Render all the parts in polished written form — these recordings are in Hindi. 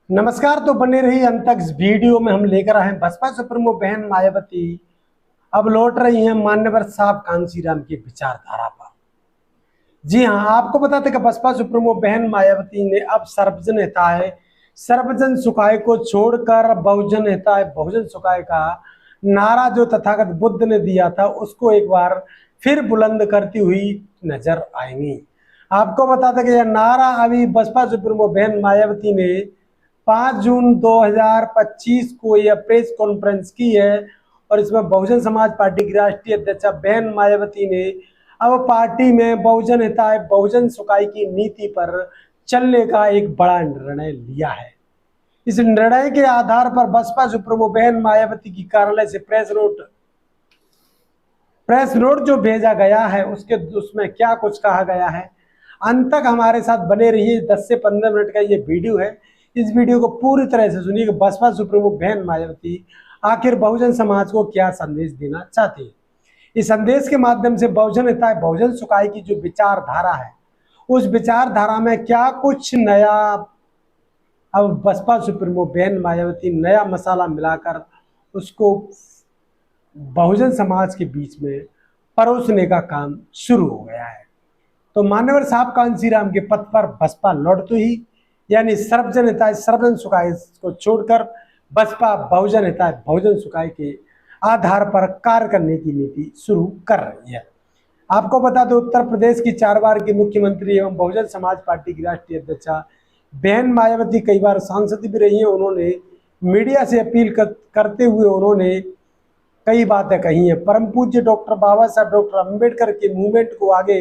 नमस्कार। तो बने रही अंत तक। इस वीडियो में हम लेकर आए हैं बसपा सुप्रीमो बहन मायावती अब लौट रही हैं मान्यवर साहब कांशीराम की विचारधारा पर। जी हां, आपको बता दें कि बसपा सुप्रीमो बहन मायावती ने अब सर्वजन हिताय सर्वजन सुखाय को छोड़कर बहुजन हिताय बहुजन सुखाय का नारा जो तथागत बुद्ध ने दिया था उसको एक बार फिर बुलंद करती हुई नजर आएंगी। आपको बता दें कि यह नारा अभी बसपा सुप्रीमो बहन मायावती ने 5 जून 2025 को यह प्रेस कॉन्फ्रेंस की है और इसमें बहुजन समाज पार्टी की राष्ट्रीय अध्यक्ष बहन मायावती ने अब पार्टी में बहुजन हिताय बहुजन सुखाय की नीति पर चलने का एक बड़ा निर्णय लिया है। इस निर्णय के आधार पर बसपा सुप्रीमो बहन मायावती की कार्यालय से प्रेस नोट जो भेजा गया है उसमें क्या कुछ कहा गया है, अंत तक हमारे साथ बने रहिए। 10 से 15 मिनट का ये वीडियो है। इस वीडियो को पूरी तरह से सुनिए कि बसपा सुप्रीमो बहन मायावती आखिर बहुजन समाज को क्या संदेश देना चाहती है। इस संदेश के माध्यम से बहुजन हिताय बहुजन सुखाय की जो विचारधारा है उस विचारधारा में क्या कुछ नया अब बसपा सुप्रीमो बहन मायावती नया मसाला मिलाकर उसको बहुजन समाज के बीच में परोसने का काम शुरू हो गया है। तो मान्यवर साहब कांशीराम के पद पर बसपा लौटते ही यानी सर्वजन हिताय सर्वजन सुखाय को छोड़कर बसपा बहुजन हिताय बहुजन सुखाय के आधार पर कार्य करने की नीति शुरू कर रही है। आपको बता दो, उत्तर प्रदेश की 4 बार की मुख्यमंत्री एवं बहुजन समाज पार्टी की राष्ट्रीय अध्यक्षा बहन मायावती कई बार सांसद भी रही हैं। उन्होंने मीडिया से अपील करते हुए उन्होंने कई बातें कही हैं। परम पूज्य डॉक्टर बाबा साहब डॉक्टर अम्बेडकर के मूवमेंट को आगे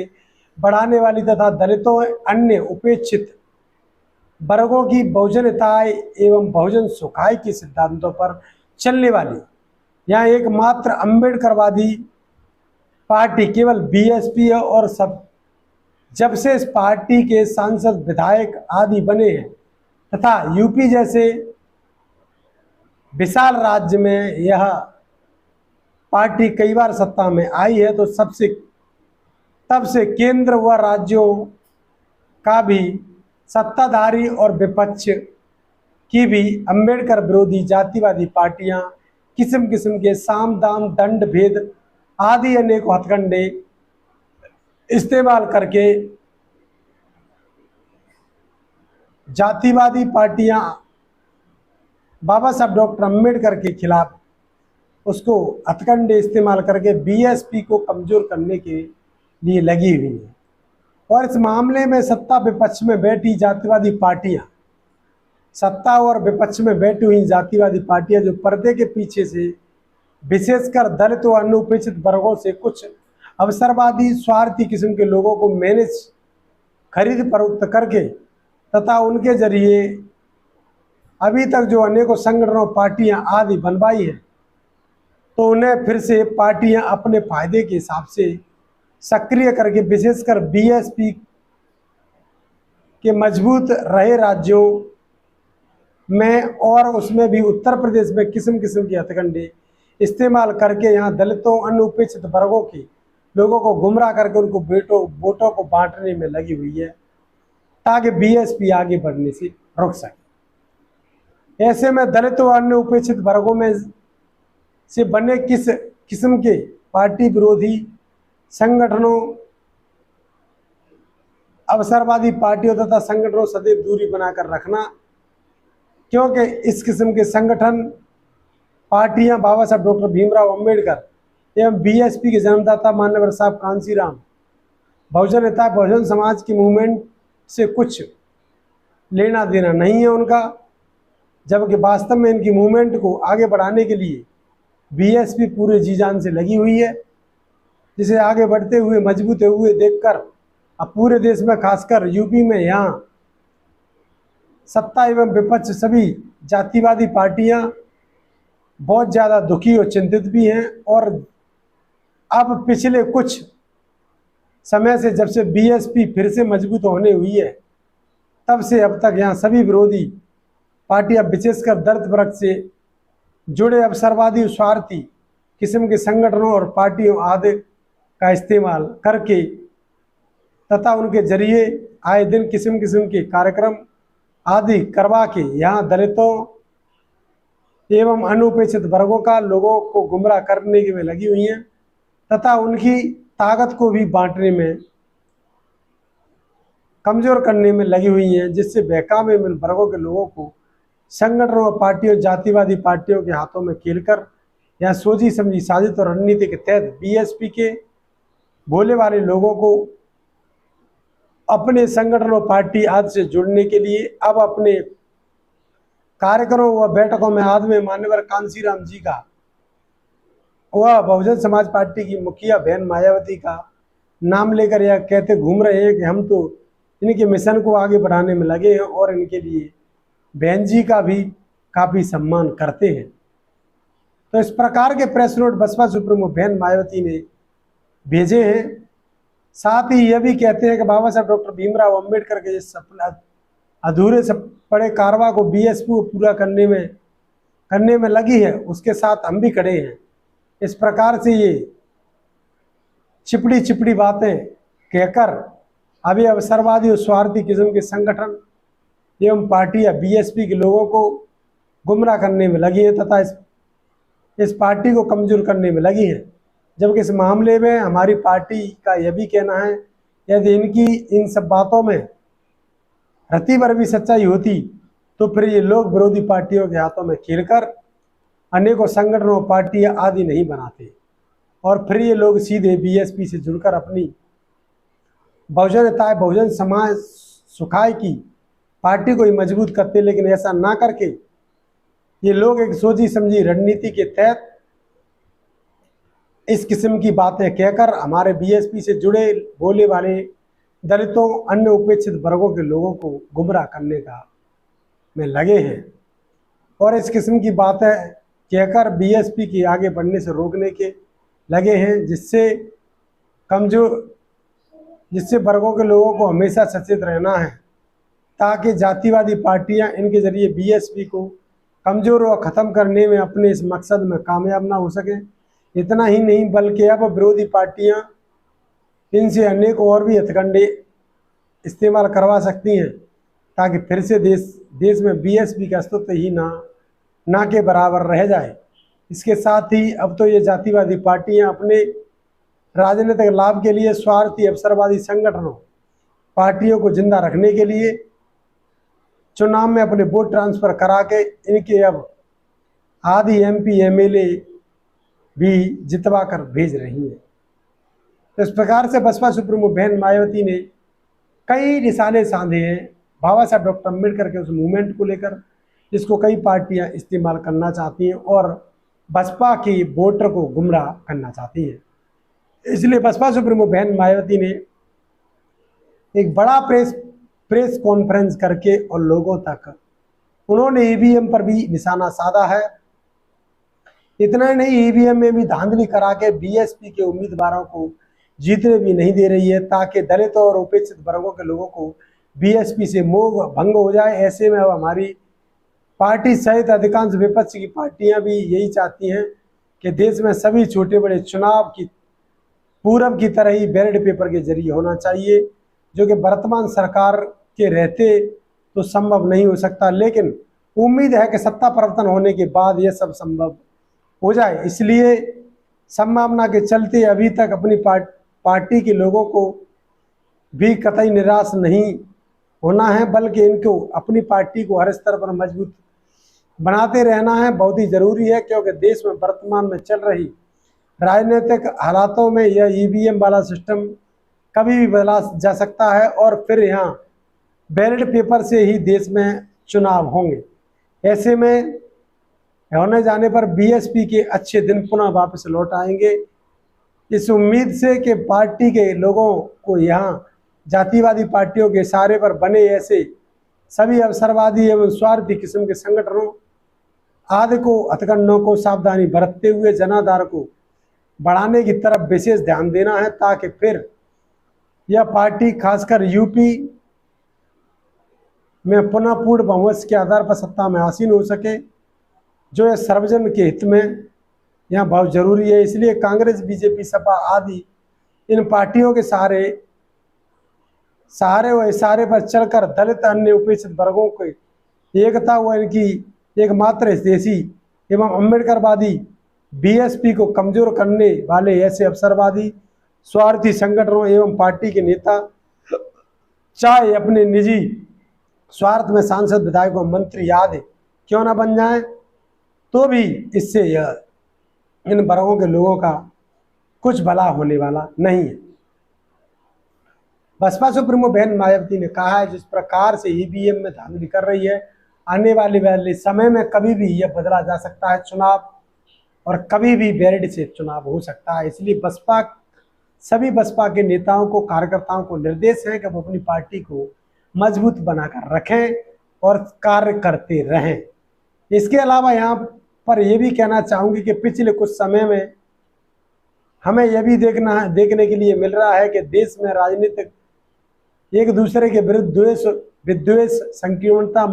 बढ़ाने वाली तथा दलितों अन्य उपेक्षित वर्गों की बहुजन हिताय एवं बहुजन सुखाय के सिद्धांतों पर चलने वाली यहाँ एकमात्र अम्बेडकरवादी पार्टी केवल बीएसपी है और जब से इस पार्टी के सांसद विधायक आदि बने हैं तथा यूपी जैसे विशाल राज्य में यह पार्टी कई बार सत्ता में आई है तो तब से केंद्र व राज्यों का भी सत्ताधारी और विपक्ष की भी अंबेडकर विरोधी जातिवादी पार्टियां किस्म किस्म के साम दाम दंड भेद आदि अनेक हथकंडे इस्तेमाल करके जातिवादी पार्टियां बाबा साहब डॉक्टर अम्बेडकर के खिलाफ उसको हथकंडे इस्तेमाल करके बीएसपी को कमजोर करने के लिए लगी हुई है। और इस मामले में सत्ता विपक्ष में बैठी जातिवादी पार्टियां सत्ता और विपक्ष में बैठी हुई जातिवादी पार्टियां जो पर्दे के पीछे से विशेषकर दलित व अन्य उपेक्षित वर्गों से कुछ अवसरवादी स्वार्थी किस्म के लोगों को मैनेज खरीद फरोख्त करके तथा उनके जरिए अभी तक जो अनेकों संगठनों पार्टियां आदि बनवाई है तो उन्हें फिर से पार्टियां अपने फायदे के हिसाब से सक्रिय करके विशेषकर बीएसपी के मजबूत रहे राज्यों में और उसमें भी उत्तर प्रदेश में किस्म किस्म के हथकंडे इस्तेमाल करके यहाँ दलितों अन्य उपेक्षित वर्गों के लोगों को गुमराह करके उनको वोटों को बांटने में लगी हुई है ताकि बीएसपी आगे बढ़ने से रोक सके। ऐसे में दलितों अन्य उपेक्षित वर्गों में से बने किस किस्म के पार्टी विरोधी संगठनों अवसरवादी पार्टियों तथा संगठनों सदैव दूरी बनाकर रखना, क्योंकि इस किस्म के संगठन पार्टियां बाबा साहब डॉक्टर भीमराव अंबेडकर एवं बीएसपी के जन्मदाता मान्यवर साहब कांशीराम बहुजन हिताय बहुजन समाज की मूवमेंट से कुछ लेना देना नहीं है उनका, जबकि वास्तव में इनकी मूवमेंट को आगे बढ़ाने के लिए बीएसपी पूरे जी जान से लगी हुई है, जिसे आगे बढ़ते हुए मजबूत हुए देखकर अब पूरे देश में खासकर यूपी में यहाँ सत्ता एवं विपक्ष सभी जातिवादी पार्टियां बहुत ज़्यादा दुखी और चिंतित भी हैं। और अब पिछले कुछ समय से जब से बीएसपी फिर से मजबूत होने हुई है तब से अब तक यहाँ सभी विरोधी पार्टियां विशेषकर दलित वर्ग से जुड़े अवसरवादी स्वार्थी किस्म के संगठनों और पार्टियों आदि का इस्तेमाल करके तथा उनके जरिए आए दिन किस्म किस्म के कार्यक्रम आदि करवा के यहाँ दलितों एवं अनुपेक्षित वर्गों का लोगों को गुमराह करने में लगी हुई हैं तथा उनकी ताकत को भी बांटने में, कमजोर करने में लगी हुई हैं, जिससे बहकावे में वर्गों के लोगों को संगठनों और पार्टियों, जातिवादी पार्टियों के हाथों में खेलकर या सोची समझी साजिश और रणनीति के तहत बीएसपी के भोले वाले लोगों को अपने संगठनों, पार्टी आदि से जुड़ने के लिए अब अपने कार्यक्रमों व बैठकों में आदमी मान्यवर कांसीराम जी का वह बहुजन समाज पार्टी की मुखिया बहन मायावती का नाम लेकर यह कहते घूम रहे हैं कि हम तो इनके मिशन को आगे बढ़ाने में लगे हैं और इनके लिए बहन जी का भी काफ़ी सम्मान करते हैं। तो इस प्रकार के प्रेस नोट बसपा सुप्रीमो बहन मायावती ने भेजे हैं। साथ ही यह भी कहते हैं कि बाबा साहब डॉक्टर भीमराव अंबेडकर के इस सपना अधूरे से पड़े कारवा को बीएसपी को पूरा करने में लगी है, उसके साथ हम भी खड़े हैं। इस प्रकार से ये चिपड़ी चिपड़ी बातें कहकर अभी अवसरवादी और स्वार्थी किस्म के संगठन एवं पार्टियां बीएसपी के लोगों को गुमराह करने में लगी हैं तथा इस पार्टी को कमजोर करने में लगी है। जबकि इस मामले में हमारी पार्टी का यह भी कहना है, यदि इनकी इन सब बातों में रत्ती भर भी सच्चाई होती तो फिर ये लोग विरोधी पार्टियों के हाथों में खेलकर अनेकों संगठनों, पार्टियां आदि नहीं बनाते और फिर ये लोग सीधे बीएसपी से जुड़कर अपनी बहुजन समाज सुखाय की पार्टी को ही मजबूत करते। लेकिन ऐसा ना करके ये लोग एक सोची समझी रणनीति के तहत इस किस्म की बातें कहकर हमारे बीएसपी से जुड़े भोले वाले दलितों, अन्य उपेक्षित वर्गों के लोगों को गुमराह करने का में लगे हैं और इस किस्म की बातें कहकर बीएसपी के आगे बढ़ने से रोकने के लगे हैं, जिससे वर्गों के लोगों को हमेशा सचेत रहना है ताकि जातिवादी पार्टियां इनके जरिए बीएसपी को कमजोर और ख़त्म करने में अपने इस मकसद में कामयाब ना हो सके। इतना ही नहीं बल्कि अब विरोधी पार्टियां इनसे अनेक और भी हथकंडे इस्तेमाल करवा सकती हैं ताकि फिर से देश में बीएसपी का अस्तित्व ही ना के बराबर रह जाए। इसके साथ ही अब तो ये जातिवादी पार्टियां अपने राजनीतिक लाभ के लिए स्वार्थी अवसरवादी संगठनों, पार्टियों को जिंदा रखने के लिए चुनाव में अपने वोट ट्रांसफर करा के इनके अब आधी एमपी एमएलए भी जितवा कर भेज रही है। तो इस प्रकार से बसपा सुप्रीमो बहन मायावती ने कई निशाने साधे हैं बाबा साहब डॉक्टर अम्बेडकर के उस मूवमेंट को लेकर, जिसको कई पार्टियां इस्तेमाल करना चाहती हैं और बसपा के वोटर को गुमराह करना चाहती हैं। इसलिए बसपा सुप्रीमो बहन मायावती ने एक बड़ा प्रेस कॉन्फ्रेंस करके और लोगों तक उन्होंने ईवीएम पर भी निशाना साधा है। इतना ही नहीं, ईवीएम में भी धांधली करा के बीएसपी के उम्मीदवारों को जीतने भी नहीं दे रही है ताकि दलित और उपेक्षित वर्गों के लोगों को बीएसपी से मोह भंग हो जाए। ऐसे में अब हमारी पार्टी सहित अधिकांश विपक्ष की पार्टियां भी यही चाहती हैं कि देश में सभी छोटे बड़े चुनाव की पूर्व की तरह ही बैलेट पेपर के जरिए होना चाहिए, जो कि वर्तमान सरकार के रहते तो संभव नहीं हो सकता। लेकिन उम्मीद है कि सत्ता परिवर्तन होने के बाद यह सब संभव हो जाए। इसलिए संभावना के चलते अभी तक अपनी पार्टी के लोगों को भी कतई निराश नहीं होना है, बल्कि इनको अपनी पार्टी को हर स्तर पर मजबूत बनाते रहना है। बहुत ही ज़रूरी है क्योंकि देश में वर्तमान में चल रही राजनीतिक हालातों में यह ईवीएम वाला सिस्टम कभी भी बदला जा सकता है और फिर यहाँ बैलेट पेपर से ही देश में चुनाव होंगे। ऐसे में होने जाने पर बीएसपी के अच्छे दिन पुनः वापस लौट आएंगे, इस उम्मीद से कि पार्टी के लोगों को यहाँ जातिवादी पार्टियों के इशारे पर बने ऐसे सभी अवसरवादी एवं स्वार्थी किस्म के संगठनों आदि को हथकंडों को सावधानी बरतते हुए जनाधार को बढ़ाने की तरफ विशेष ध्यान देना है ताकि फिर यह पार्टी खासकर यूपी में पुनः पूर्ण बहुमत के आधार पर सत्ता में आसीन हो सके, जो यह सर्वजन के हित में यहाँ बहुत जरूरी है। इसलिए कांग्रेस, बीजेपी, सपा आदि इन पार्टियों के सहारे सहारे व इशारे पर चलकर दलित अन्य उपेक्षित वर्गों को एकता व इनकी एकमात्र देशी एवं अम्बेडकरवादी बीएसपी को कमजोर करने वाले ऐसे अवसरवादी स्वार्थी संगठनों एवं पार्टी के नेता चाहे अपने निजी स्वार्थ में सांसद विधायक और मंत्री आदि क्यों ना बन जाए, तो भी इससे यह इन वर्गों के लोगों का कुछ भला होने वाला नहीं है। बसपा सुप्रीमो बहन मायावती ने कहा है, जिस प्रकार से ईवीएम में धांधली कर रही है, आने वाले समय में कभी भी यह बदला जा सकता है चुनाव, और कभी भी बैलेट से चुनाव हो सकता है। इसलिए सभी बसपा के नेताओं को, कार्यकर्ताओं को निर्देश है कि वो अपनी पार्टी को मजबूत बनाकर रखें और कार्य करते रहें। इसके अलावा यहाँ पर यह भी कहना चाहूँगी कि पिछले कुछ समय में हमें यह भी देखने के लिए मिल रहा है कि देश में राजनीतिक एक दूसरे के विरुद्ध विद्वेष, संकीर्णता,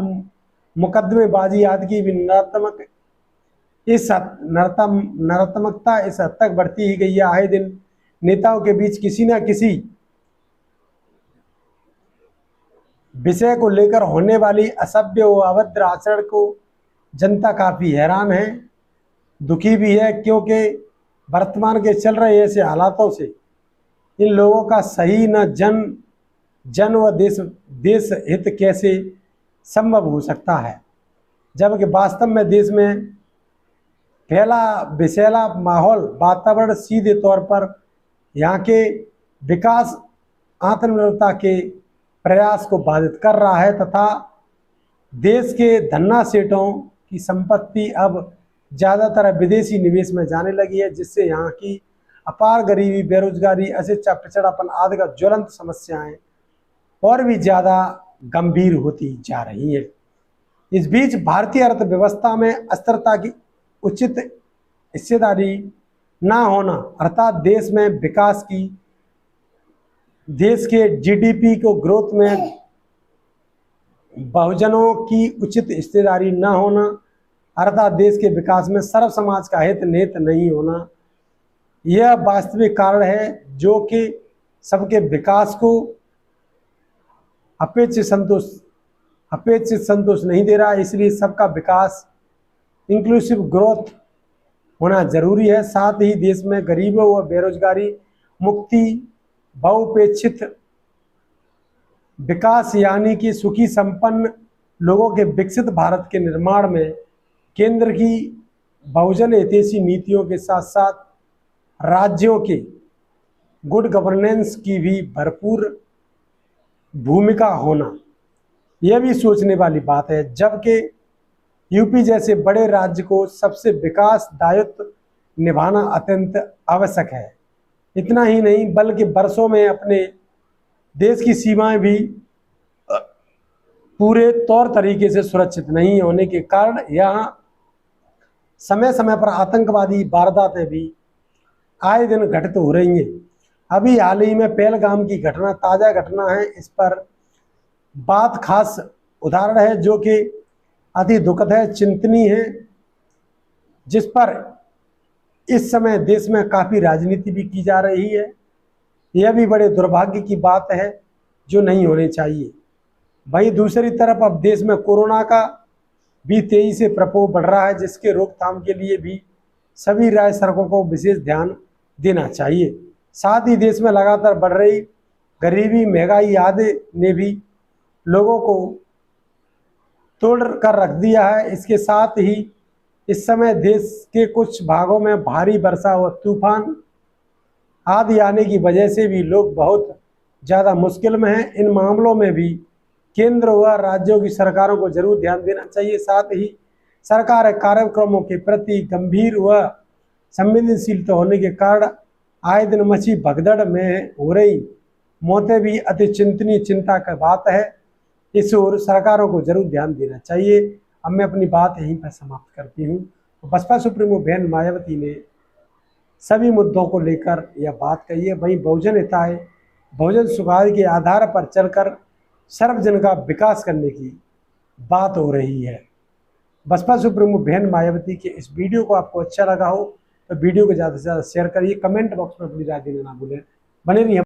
मुकदमेबाजी आदि की भी नकारात्मकता इस हद तक बढ़ती ही गई है। आए दिन नेताओं के बीच किसी न किसी विषय को लेकर होने वाली असभ्य व अभद्र आचरण को जनता काफी हैरान है, दुखी भी है, क्योंकि वर्तमान के चल रहे ऐसे हालातों से इन लोगों का सही न जन व देश हित कैसे संभव हो सकता है, जबकि वास्तव में देश में फैला विषैला माहौल वातावरण सीधे तौर पर यहाँ के विकास, आत्मनिर्भरता के प्रयास को बाधित कर रहा है तथा देश के धन्ना सेठों की संपत्ति अब ज़्यादातर विदेशी निवेश में जाने लगी है, जिससे यहाँ की अपार गरीबी, बेरोजगारी, अशिक्षा, पिछड़ापन आदि का ज्वलंत समस्याएं और भी ज़्यादा गंभीर होती जा रही है। इस बीच भारतीय अर्थव्यवस्था में अस्थिरता की उचित हिस्सेदारी ना होना, अर्थात देश में विकास की, देश के जीडीपी को ग्रोथ में बहुजनों की उचित हिस्सेदारी ना होना, अर्थात देश के विकास में सर्व समाज का हित निहित नहीं होना, यह वास्तविक कारण है जो कि सबके विकास को अपेक्षित संतोष नहीं दे रहा। इसलिए सबका विकास, इंक्लूसिव ग्रोथ होना जरूरी है। साथ ही देश में गरीबों व बेरोजगारी मुक्ति, बहुपेक्षित विकास यानी कि सुखी संपन्न लोगों के विकसित भारत के निर्माण में केंद्र की बहुजन हितैषी नीतियों के साथ साथ राज्यों के गुड गवर्नेंस की भी भरपूर भूमिका होना, यह भी सोचने वाली बात है। जबकि यूपी जैसे बड़े राज्य को सबसे विकास दायित्व निभाना अत्यंत आवश्यक है। इतना ही नहीं बल्कि वर्षों में अपने देश की सीमाएं भी पूरे तौर तरीके से सुरक्षित नहीं होने के कारण यहाँ समय समय पर आतंकवादी वारदातें भी आए दिन घटित हो रही हैं। अभी हाल ही में पहलगाम की घटना ताज़ा घटना है, इस पर बात खास उदाहरण है जो कि अति दुखद है, चिंतनीय है, जिस पर इस समय देश में काफ़ी राजनीति भी की जा रही है। यह भी बड़े दुर्भाग्य की बात है जो नहीं होनी चाहिए। वहीं दूसरी तरफ अब देश में कोरोना का भी तेजी से प्रकोप बढ़ रहा है, जिसके रोकथाम के लिए भी सभी राज्य सरकारों को विशेष ध्यान देना चाहिए। साथ ही देश में लगातार बढ़ रही गरीबी, महंगाई आदि ने भी लोगों को तोड़ कर रख दिया है। इसके साथ ही इस समय देश के कुछ भागों में भारी वर्षा व तूफान आदि आने की वजह से भी लोग बहुत ज़्यादा मुश्किल में हैं। इन मामलों में भी केंद्र व राज्यों की सरकारों को जरूर ध्यान देना चाहिए। साथ ही सरकार कार्यक्रमों के प्रति गंभीर व संवेदनशीलता होने के कारण आए दिन मची भगदड़ में हो रही मौतें भी अति चिंतनीय चिंता का बात है। इस ओर सरकारों को जरूर ध्यान देना चाहिए। अब मैं अपनी बात यहीं पर समाप्त करती हूँ। बसपा सुप्रीमो बहन मायावती ने सभी मुद्दों को लेकर यह बात कही है। वहीं बहुजन हिताय, बहुजन सुखाय के आधार पर चलकर सर्वजन का विकास करने की बात हो रही है। बसपा सुप्रीमो बहन मायावती के इस वीडियो को आपको अच्छा लगा हो तो वीडियो को ज़्यादा से ज़्यादा शेयर करिए। कमेंट बॉक्स में अपनी राय देना ना भूलें। बने रहिए।